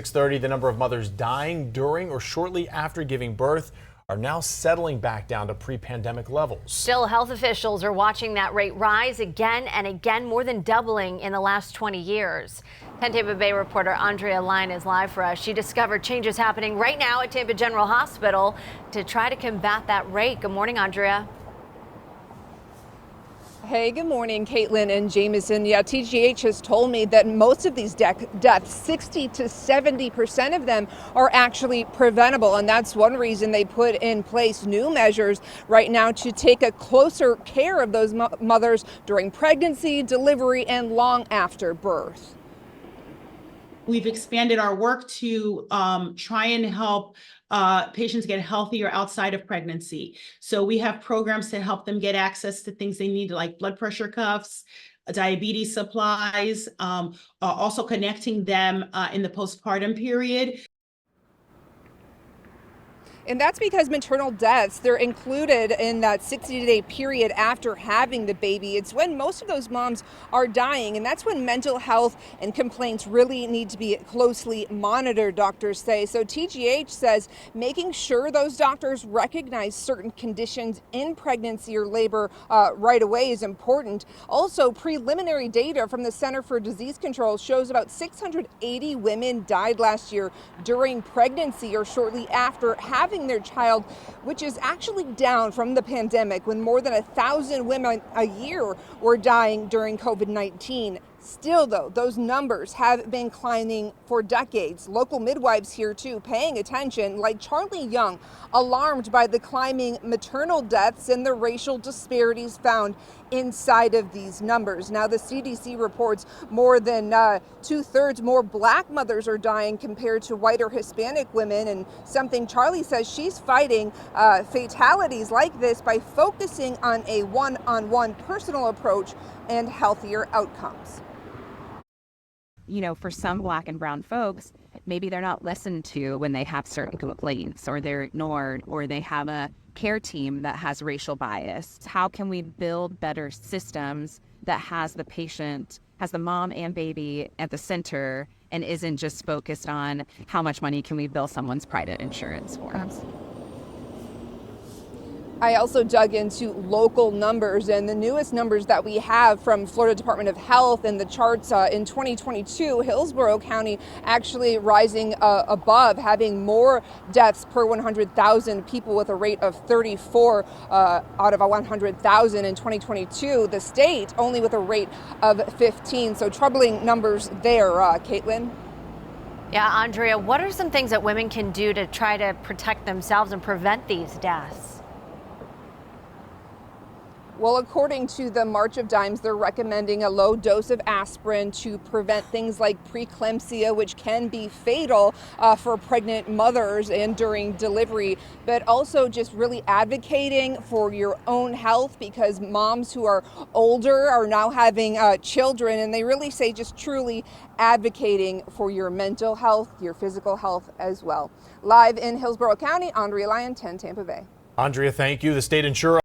6:30, the number of mothers dying during or shortly after giving birth are now settling back down to pre-pandemic levels. Still, health officials are watching that rate rise again and again, more than doubling in the last 20 years. 10 Tampa Bay reporter Andrea Lyon is live for us. She discovered changes happening right now at Tampa General Hospital to try to combat that rate. Good morning, Andrea. Hey, good morning, Caitlin and Jameson. Yeah, TGH has told me that most of these deaths, 60 to 70% of them, are actually preventable. And that's one reason they put in place new measures right now to take a closer care of those mothers during pregnancy, delivery, and long after birth. We've expanded our work to try and help patients get healthier outside of pregnancy. So we have programs to help them get access to things they need, like blood pressure cuffs, diabetes supplies, also connecting them in the postpartum period. And that's because maternal deaths, they're included in that 60-day period after having the baby. It's when most of those moms are dying, and that's when mental health and complaints really need to be closely monitored, doctors say. So TGH says making sure those doctors recognize certain conditions in pregnancy or labor right away is important. Also, preliminary data from the Center for Disease Control shows about 680 women died last year during pregnancy or shortly after having their child, which is actually down from the pandemic when more than 1,000 women a year were dying during COVID-19. Still, though, those numbers have been climbing for decades. Local midwives here, too, paying attention, like Charlie Young, alarmed by the climbing maternal deaths and the racial disparities found inside of these numbers. Now, the CDC reports more than 2/3 more Black mothers are dying compared to white or Hispanic women, and something Charlie says she's fighting fatalities like this by focusing on a one-on-one personal approach and healthier outcomes. You know, for some Black and brown folks, maybe they're not listened to when they have certain complaints, or they're ignored, or they have a care team that has racial bias. How can we build better systems that has the patient, has the mom and baby at the center, and isn't just focused on how much money can we bill someone's private insurance for? I also dug into local numbers, and the newest numbers that we have from Florida Department of Health and the charts in 2022, Hillsborough County actually rising above, having more deaths per 100,000 people with a rate of 34 out of 100,000 in 2022. The state only with a rate of 15. So troubling numbers there, Caitlin. Yeah, Andrea, what are some things that women can do to try to protect themselves and prevent these deaths? Well, according to the March of Dimes, they're recommending a low dose of aspirin to prevent things like preeclampsia, which can be fatal for pregnant mothers and during delivery, but also just really advocating for your own health, because moms who are older are now having children, and they really say just truly advocating for your mental health, your physical health as well. Live in Hillsborough County, Andrea Lyon, 10 Tampa Bay. Andrea, thank you. The state insurer